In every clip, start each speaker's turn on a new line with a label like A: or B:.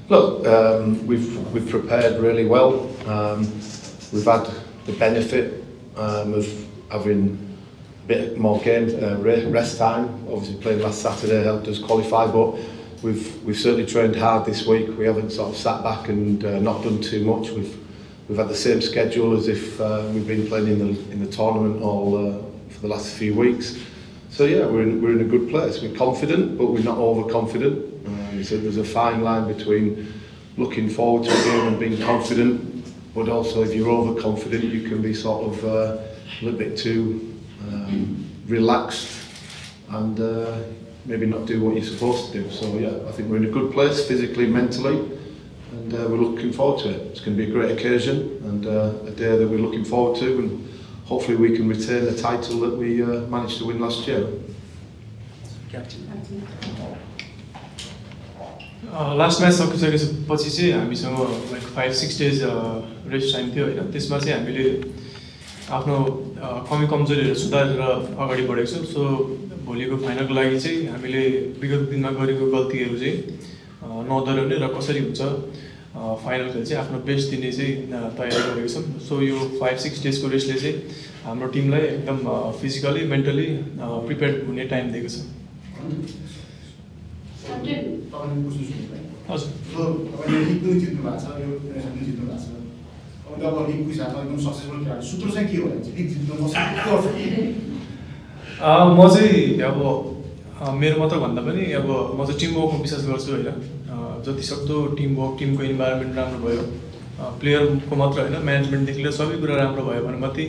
A: Look, we've prepared really well. We've had the benefit of having a bit more game rest time. Obviously, playing last Saturday helped us qualify, but we've certainly trained hard this week. We haven't sort of sat back and not done too much. We've had the same schedule as if we've been playing in the tournament all for the last few weeks. So yeah, we're in a good place. We're confident, but we're not overconfident. So there's a fine line between looking forward to a game and being confident, but also if you're overconfident, you can be sort of a little bit too relaxed and maybe not do what you're supposed to do. So yeah, I think we're in a good place physically, mentally, and we're looking forward to it. It's going to be a great occasion and a day that we're looking forward to, and hopefully we can retain the title that we managed to win last year.
B: Captain.
C: Last match सकिसकेपछि चाहिँ हामीसँग like 5-6 days rest time थियो होइन. त्यसमा चाहिँ हामीले आफ्नो कमी कमजोरीहरू सुधारेर अगाडि बढेको छौँ. सो भोलिको फाइनलको लागि चाहिँ हामीले विगत दिनमा गरेको गल्तीहरू चाहिँ नदोहोऱ्याउने र कसरी हुन्छ फाइनल खेल चाहिँ आफ्नो बेस्ट दिने चाहिँ तयारी गरेको छौँ. सो यो 5-6 डेजको रेस्टले चाहिँ हाम्रो टिमलाई एकदम फिजिकली मेन्टली प्रिपेयर्ड हुने टाइम दिएको छ. म चाहिँ अब मेरो मात्र भन्दा पनि अब म चाहिँ टिमवर्कमा विश्वास गर्छु होइन. जतिसक्दो टिमवर्क, टिमको इन्भाइरोमेन्ट राम्रो भयो, प्लेयरको मात्र होइन म्यानेजमेन्टदेखि लिएर सबै कुरा राम्रो भयो भने मात्रै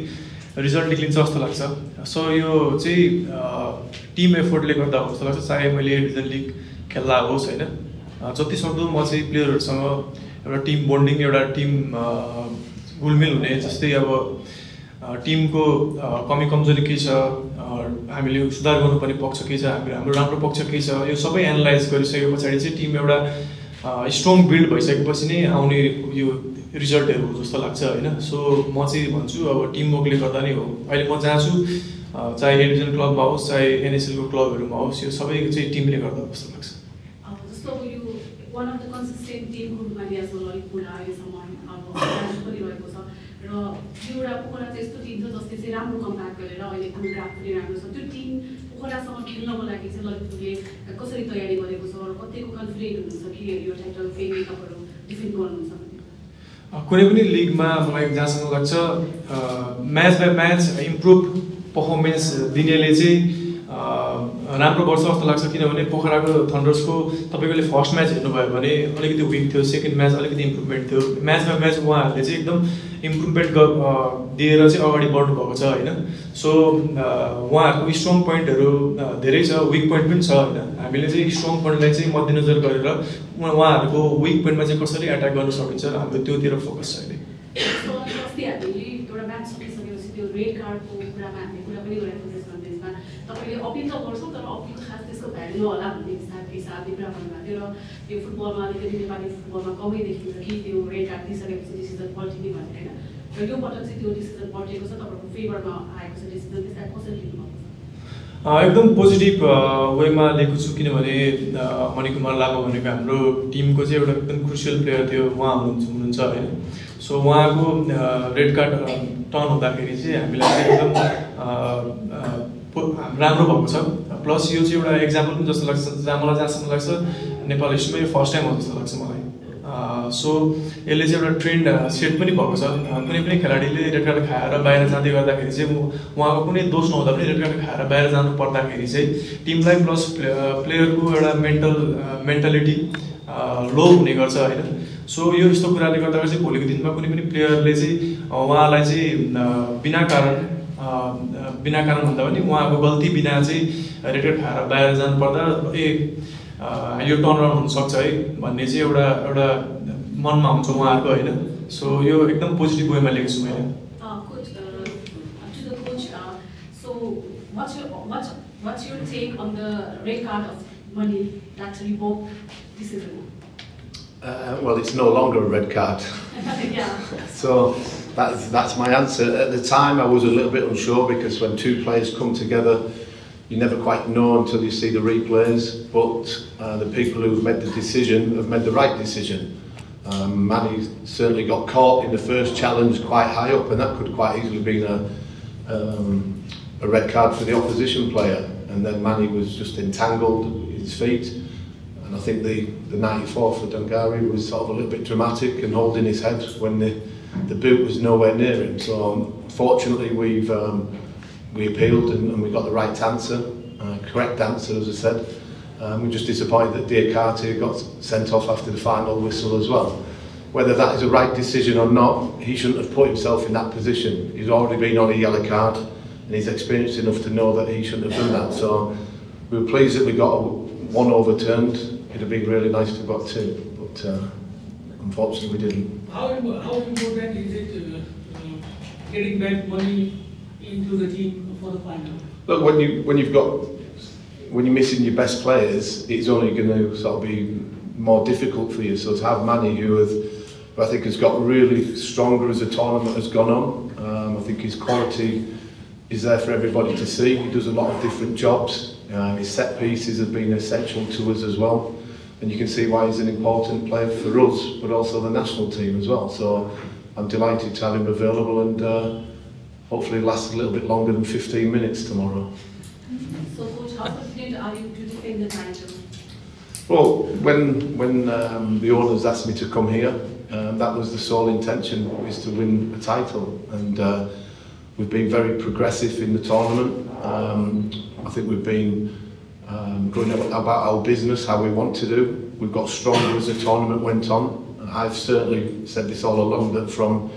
C: रिजल्ट निक्लिन्छ जस्तो लाग्छ. सो यो चाहिँ टिम एफोर्टले गर्दा हो जस्तो लाग्छ. चाहे मैले डिभिजन लिग खेल्दा होस् होइन, जतिसक्दो म चाहिँ प्लेयरहरूसँग एउटा टिम बोन्डिङ, एउटा टिम घुलमिल हुने, जस्तै अब टिमको कमी कमजोरी के छ, हामीले सुधार गर्नुपर्ने पक्ष के छ, हाम्रो राम्रो पक्ष के छ, यो सबै एनालाइज गरिसके पछाडि चाहिँ टिम एउटा स्ट्रङ बिल्ड भइसकेपछि नै आउने यो रिजल्टहरू हो जस्तो लाग्छ होइन. सो म चाहिँ भन्छु अब टिमवर्कले गर्दा नै हो. अहिले म जहाँ छु, चाहे ए डिभिजन क्लबमा होस् चाहे एनएसएलको क्लबहरूमा होस्, यो सबै चाहिँ टिमले गर्दा जस्तो लाग्छ.
D: जस्तो अब यो वान अफ द कन्सिस्टेन्ट टिमहरूमा ललितपुर अहिलेसम्म अब पनि रहेको छ र यो एउटा पोखरा चाहिँ यस्तो टिम छ जसले चाहिँ राम्रो कम्ब्याक गरेर अहिलेको ग्राफ पनि राम्रो छ. त्यो टिम पोखरासँग खेल्नको लागि चाहिँ ललितपुरले कसरी तयारी गरेको छ र कतिको कन्फिडेन्ट हुनुहुन्छ कि यो टाइटल फेरि तपाईँहरू डिफेन्ड गर्नुहुन्छ?
C: कुनै पनि लिगमा मलाई जहाँसम्म लाग्छ match by match improve performance दिनेले चाहिँ राम्रो गर्छ जस्तो लाग्छ. किनभने पोखराको थन्डर्सको तपाईँले फर्स्ट म्याच हेर्नुभयो भने अलिकति विक थियो, सेकेन्ड म्याच अलिकति इम्प्रुभमेन्ट थियो. म्याच बाई म्याच उहाँहरूले चाहिँ एकदम इम्प्रुभमेन्ट दिएर चाहिँ अगाडि बढ्नु भएको छ होइन. सो उहाँहरूको स्ट्रङ पोइन्टहरू धेरै छ, विक पोइन्ट पनि छ होइन. हामीले चाहिँ स्ट्रङ पोइन्टलाई चाहिँ मध्यनजर गरेर उहाँहरूको विक पोइन्टमा चाहिँ कसरी एट्याक गर्न सकिन्छ हाम्रो त्योतिर फोकस छ अहिले.
D: अस्ति हामीले एउटा म्याच सकिसकेपछि त्यो रेड कार्डको कुरामा हामीले कुरा पनि गरेको प्रेस कन्फरेन्समा तपाईँले अपिल त गर्छौँ तर अपिल खास त्यसको भ्यालु नहोला भन्ने हिसाबले कुरा गर्नुभएको थियो. र त्यो फुटबलमा अलिकति नेपाली फुटबलमा कमै देखिन्छ कि त्यो रेड कार्ड दिइसकेपछि डिसिजन पल्टिने भनेर होइन. र यो पटक चाहिँ त्यो डिसिजन पल्टेको छ, तपाईँहरूको फेभरमा आएको छ डिसिजन, त्यसलाई कसरी लिनुभएको छ?
C: एकदम पोजिटिभ वेमा लिएको छु. किनभने मणिकुमार लामा भनेको हाम्रो टिमको चाहिँ एउटा एकदम क्रुसियल प्लेयर थियो, उहाँ हुनुहुन्छ होइन. सो उहाँको रेड कार्ड टर्न हुँदाखेरि चाहिँ हामीलाई एकदम राम्रो भएको छ. प्लस यो चाहिँ एउटा एक्जाम्पल पनि जस्तो लाग्छ, मलाई जहाँसम्म लाग्छ नेपाल हिस्ट्रीमा यो फर्स्ट टाइम हो जस्तो लाग्छ मलाई. सो यसले चाहिँ एउटा ट्रेन्ड सेट पनि भएको छ. कुनै पनि खेलाडीले रेड कार्ड खाएर बाहिर जाँदै गर्दाखेरि चाहिँ उहाँको कुनै दोष नहुँदा पनि रेड कार्ड खाएर बाहिर जानु पर्दाखेरि चाहिँ टिमलाई प्लस प्लेयरको एउटा मेन्टालिटी लो हुने गर्छ होइन. सो यो यस्तो कुराले गर्दाखेरि चाहिँ भोलिको दिनमा कुनै पनि प्लेयरले चाहिँ उहाँलाई चाहिँ बिना कारण भन्दा पनि उहाँको गल्ती बिना चाहिँ रेड कार्ड खाएर बाहिर जानु पर्दा यो टर्न अराउन्ड हुनसक्छ है भन्ने चाहिँ एउटा मनमा हुन्छ उहाँहरूको होइन. सो यो एकदम पोजिटिभ वेमा लिएको छु मैले.
D: What's your take on the red card of Mani that revoked decision?
A: Well, it's no longer a red card.
D: Yeah.
A: So that's my answer. At the time, I was a little bit unsure because when two players come together you never quite know until you see the replays, but the people who've made the decision have made the right decision. Manny certainly got caught in the first challenge quite high up, and that could quite easily have been a red card for the opposition player. And then Manny was just entangled his feet, and I think the 94 for Dungari was sort of a little bit dramatic and holding his head when the boot was nowhere near him. So fortunately we appealed and we got the right answer, correct answer as I said. We're just disappointed that Diakate got sent off after the final whistle as well. Whether that is a right decision or not, he shouldn't have put himself in that position. He's already been on a yellow card and he's experienced enough to know that he shouldn't have done that. So we were pleased that we got one overturned. It'd have been really nice to have got two, but unfortunately we didn't.
B: How important is it getting back money into the team for the final?
A: Look, when you're missing your best players, it's only going to sort of be more difficult for you. So to have Manny, who I think has got really stronger as the tournament has gone on, I think his quality is there for everybody to see. He does a lot of different jobs. His set pieces have been essential to us as well, and you can see why he's an important player for us, but also the national team as well. So I'm delighted to have him available, and hopefully last a little bit longer than 15 minutes tomorrow.
D: So Coach, how confident are you to defend the title?
A: Well, when the owners asked me to come here, that was the sole intention, is to win a title, and we've been very progressive in the tournament. I think we've been going about our business, how we want to do. We've got stronger as the tournament went on, and I've certainly said this all along, that from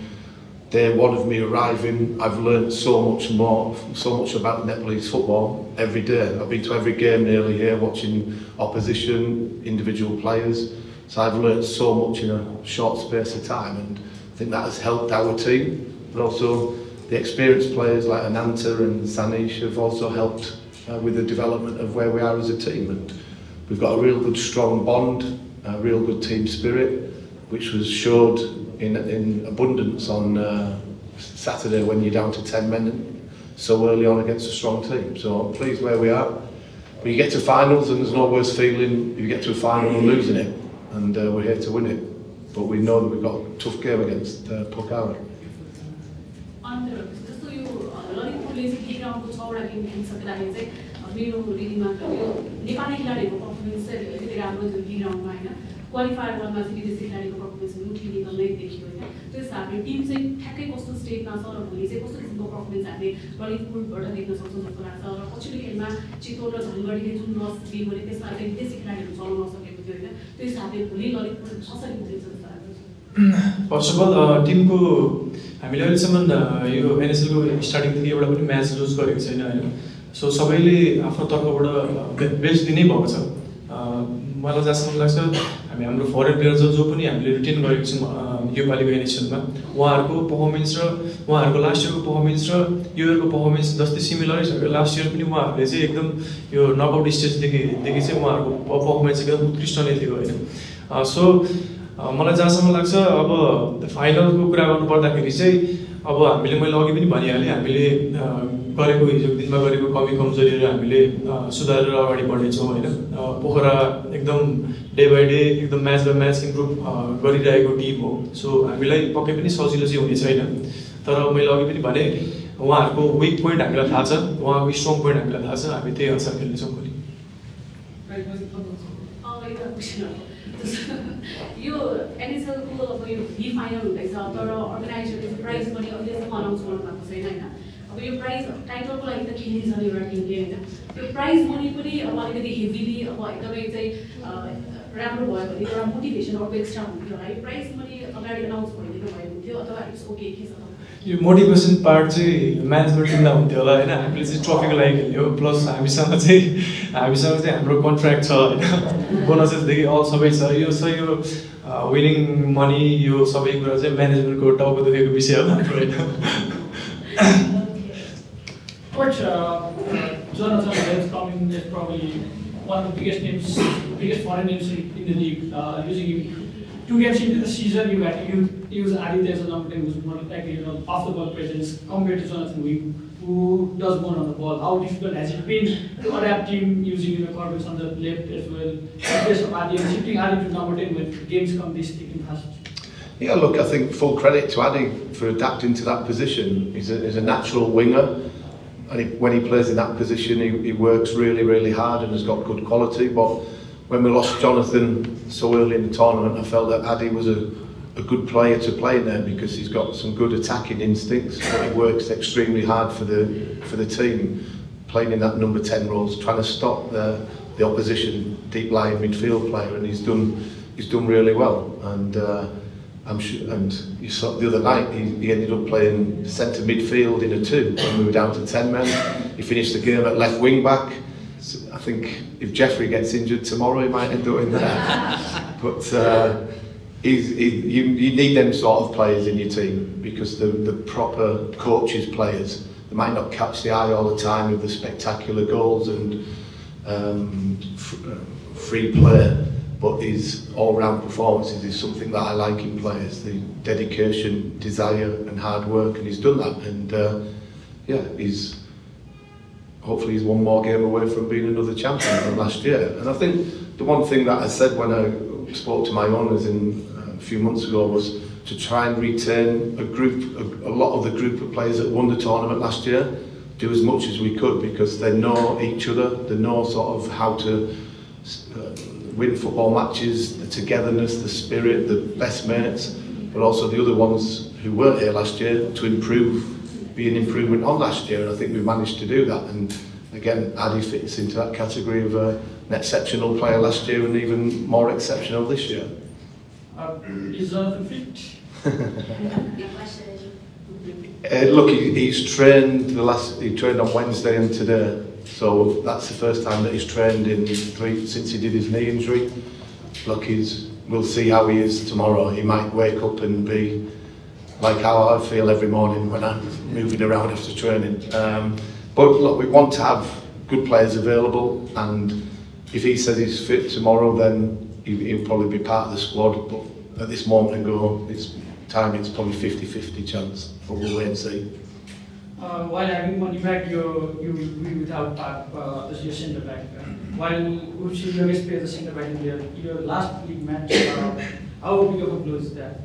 A: day one of me arriving, I've learned so much about Nepalese football every day. I've been to every game nearly here, watching opposition, individual players. So I've learned so much in a short space of time, and I think that has helped our team. But also the experienced players like Ananta and Sanish have also helped with the development of where we are as a team. And we've got a real good strong bond, a real good team spirit, which was showed in abundance on Saturday when you're down to 10 men so early on against a strong team. So I'm pleased where we are. But you get to finals and there's no worse feeling if you get to a final and losing it, and we're here to win it. But we know that we've got a tough game against Pokhara.
D: जस्तो यो ललितपुरले चाहिँ के ग्राउन्डको 6वटा game खेलिसक्दाखेरि चाहिँ मेरो रिडिङमा यो Nepali खेलाडीहरूको performance चाहिँ अलिकति राम्रो थियो T ग्राउन्डमा होइन. क्वालिफायर वालमा चाहिँ विदेशी खेलाडीको पर्फर्मेन्स उठिने नै देखियो होइन. त्यस हिसाबले टिम चाहिँ ठ्याक्कै कस्तो स्टेटमा छ र भोलि चाहिँ कस्तो किसिमको पर्फर्मेन्स हामीले ललितपुरबाट देख्न सक्छौँ जस्तो लाग्छ. र पछिल्लो खेलमा चितवन र झलगढीले जुन लस दियो भने त्यसमा चाहिँ विदेशी खेलाडीहरू चलाउन नसकेको थियो होइन. त्यो हिसाबले भोलि ललितपुर कसरी पुग्छ जस्तो लाग्छ?
C: फर्स्ट अफ अल टिमको हामीले अहिलेसम्म यो एनएसएलको स्टार्टिङदेखि एउटा पनि म्याच लुज गरेको छैन होइन. सो सबैले आफ्नो तर्फबाट बेस्ट दिनै भएको छ. मलाई जहाँसम्म लाग्छ हाम्रो फरेन प्लेयर जो पनि हामीले रिटेन गरेको छौँ योपालिको एनएसएलमा, उहाँहरूको पर्फर्मेन्स र उहाँहरूको लास्ट इयरको पर्फर्मेन्स र यो इयरको पर्फर्मेन्स जस्तै सिमिलरै छ. लास्ट इयर पनि उहाँहरूले चाहिँ एकदम यो नकआउट स्टेजदेखि चाहिँ उहाँहरूको पर्फर्मेन्स एकदम उत्कृष्ट नै थियो होइन. सो मलाई जहाँसम्म लाग्छ अब फाइनलको कुरा गर्नुपर्दाखेरि चाहिँ अब मैले मैले अघि पनि भनिहालेँ, हामीले गरेको हिजोको दिनमा गरेको कमी कमजोरीहरू हामीले सुधारेर अगाडि बढ्नेछौँ होइन. पोखरा एकदम डे बाई डे एकदम म्याच बाई म्याच इम्प्रुभ गरिरहेको टिम हो. सो हामीलाई पक्कै पनि सजिलो चाहिँ हुने छैन. तर मैले अघि पनि भने उहाँहरूको विक पोइन्ट हामीलाई थाहा छ, उहाँको स्ट्रङ पोइन्ट हामीलाई थाहा छ. हामी त्यही अनुसार खेल्नेछौँ भोलि.
D: यो एनएसएलको अब यो भी फाइनल हुँदैछ, तर अर्गनाइजरले प्राइज पनि अहिलेसम्म अनाउन्स गर्नु भएको छैन होइन. अब यो प्राइज टाइटलको लागि त खेलिन्छ एउटा टिमले होइन. त्यो प्राइज मनी पनि अब अलिकति हेभिली अब एकदमै चाहिँ राम्रो भयो भने एउटा मोटिभेसन अर्को एक्स्ट्रा हुन्थ्यो होला. यो प्राइज मनी अगाडि अनाउन्स भइदिनु भयो हुन्थ्यो, अथवा इट्स ओके के छ?
C: यो मोटिभेसन पार्ट चाहिँ म्यानेजमेन्ट टिमलाई हुन्थ्यो होला होइन. हामीले चाहिँ ट्रफीको लागि खेल्यो, प्लस हामीसँग चाहिँ हाम्रो कन्ट्र्याक्ट छ होइन. बोनसेसदेखि अल सबै छ. यो विनिङ मनी यो सबै कुरा चाहिँ म्यानेजमेन्टको टाउको दुखेको विषय हो हाम्रो होइन.
B: Coach, Jonathan has come in as probably one of the biggest foreign names in the league. Using him 2 games into the season, you had to use Aditya as a number 10, who's more like off the ball presence compared to Jonathan. who does more on the ball? How difficult has it been to adapt him using Corbett on the left as well, in place of Adi, and shifting Adi to number 10 when games come this thick and fast?
A: Yeah, look, I think full credit to Adi for adapting to that position. He's a natural winger, and when he plays in that position, he works really, really hard and has got good quality. But when we lost Jonathan so early in the tournament, I felt that Adi was a good player to play there because he's got some good attacking instincts, but he works extremely hard for the team, playing in that number 10 role, trying to stop the opposition deep lying midfield player, and he's done really well. And I'm sure, and you saw the other night he ended up playing centre midfield in a 2 when we were down to 10 men. He finished the game at left wing back. So I think if Jeffrey gets injured tomorrow, he might end up in there. But you need them sort of players in your team, because the proper coaches players, they might not catch the eye all the time with the spectacular goals and free play, but his all-round performances is something that I like in players, the dedication, desire and hard work, and he's done that. And yeah, hopefully he's one more game away from being another champion from last year. And I think the one thing that I said when I spoke to my owners a few months ago was to try and return a lot of the group of players that won the tournament last year, do as much as we could, because they know each other, they know sort of how to win football matches, the togetherness, the spirit, the best mates, but also the other ones who weren't here last year to be an improvement on last year, and I think we've managed to do that. And again, Adi fits into that category of an exceptional player last year and even more exceptional this year.
B: Is Jonathan fit?
A: Look, he's trained he trained on Wednesday and today, so that's the first time that he's trained since he did his knee injury. Look, we'll see how he is tomorrow. He might wake up and be like how I feel every morning when I'm moving around after training. But look, we want to have good players available, and if he says he's fit tomorrow, then he'll probably be part of the squad. But at this moment it's probably 50-50 chance, but we'll wait and see.
B: While having one impact, you be without Park as your centre back. While we've seen you always play as a centre back in your last league match, how big of a blow is that?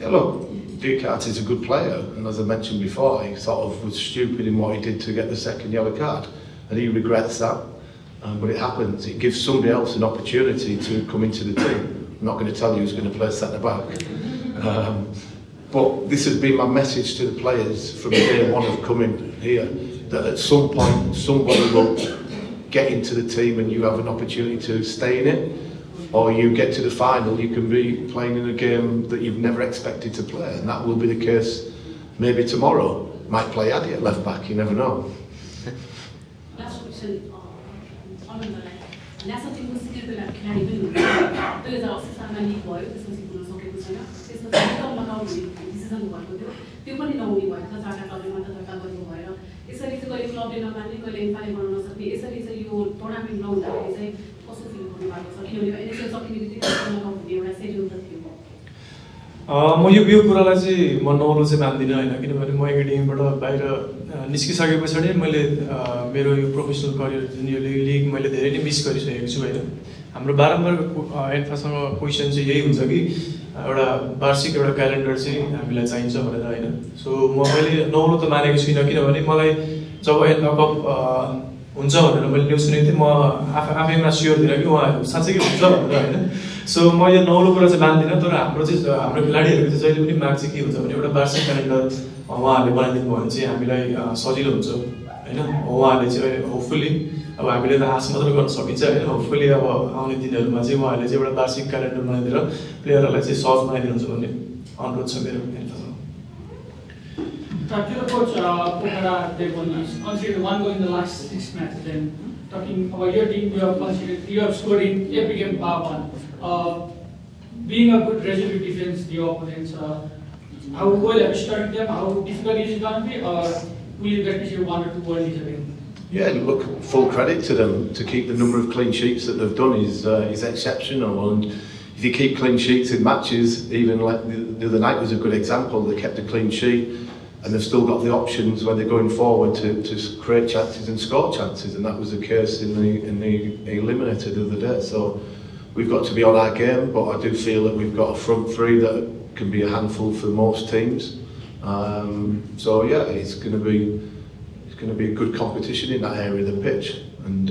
A: Yeah, look, Ducat is a good player, and as I mentioned before, he sort of was stupid in what he did to get the second yellow card, and he regrets that. But it happens. It gives somebody else an opportunity to come into the team. I'm not going to tell you who's going to play centre back. But this has been my message to the players from day one of coming here, that at some point somebody will get into the team and you have an opportunity to stay in it, or you get to the final, you can be playing in a game that you've never expected to play, and that will be the case maybe tomorrow. Might play Adi at left back, you never know.
D: Last question, national team को सिक्किम बेला खेलाडी पनि हुन्छ 2080 सालमा लिग भयो, त्यसपछि पुग्न सकेको छैन, त्यसपछि कम लगाउने डिसिजन भएको थियो, त्यो पनि नहुने भयो, चारवटा क्लबले मात्र दर्ता गर्नु भयो। यसरी चाहिँ कहिले क्लबले नमान्ने, कहिले इन्फाले बनाउन नसक्ने, यसरी चाहिँ यो टुर्नामेन्ट नहुँदाखेरि चाहिँ कस्तो फिल गर्नु भएको छ, किनभने एनएसएल सकिने बित्तिकै लगाउने एउटा सेड्युल त थियो।
C: म यो कुरालाई चाहिँ म नौलो चाहिँ मान्दिनँ होइन, किनभने म एकाडेमीबाट बाहिर निस्किसके पछाडि मैले मेरो यो प्रोफेसनल करियर जुन यो लिग मैले धेरै नै मिस गरिसकेको छु होइन। हाम्रो बारम्बार एन्फासँग क्वेसन चाहिँ यही हुन्छ कि एउटा वार्षिक एउटा क्यालेन्डर चाहिँ हामीलाई चाहिन्छ भनेर होइन। सो मैले नौलो त मानेको छुइनँ, किनभने मलाई जब एनलक हुन्छ भनेर मैले न्युज सुनेको थिएँ, म आफैमा स्योर थिइनँ कि उहाँहरू साँच्चै हुन्छ भनेर होइन। सो म यो नौलो कुरा चाहिँ मान्दिनँ, तर हाम्रो खेलाडीहरूको चाहिँ जहिले पनि माग चाहिँ के हुन्छ भने एउटा वार्षिक क्यालेन्डर उहाँहरूले बनाइदिनु भयो भने चाहिँ हामीलाई सजिलो हुन्छ होइन। उहाँहरूले चाहिँ होपफुल्ली अब हामीले त आश मात्र गर्न सकिन्छ होइन, होपफुल्ली अब आउने दिनहरूमा चाहिँ उहाँहरूले चाहिँ एउटा वार्षिक क्यालेन्डर बनाइदिएर प्लेयरहरूलाई चाहिँ सहज बनाइदिनुहुन्छ भन्ने अनुरोध छ मेरो।
B: Coach, is considered one goal in the last 6 matches. Then talking about your team, you have scored in every game bar one. Being a good resolute defense, the opponents, how well have you started them? How difficult is it going to be, or will you get to see 1 or 2 goals again? Yeah,
A: look, full credit to them to keep the number of clean sheets that they've done is exceptional. And if you keep clean sheets in matches, even like the other night was a good example. They kept a clean sheet. and they've still got the options when they're going forward to create chances and score chances, and that was the case in the eliminator the other day. So we've got to be on our game, but I do feel that we've got a front three that can be a handful for most teams. So yeah, it's going to be a good competition in that area of the pitch, and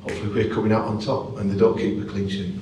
A: hopefully we're coming out on top and they don't keep a clean sheet.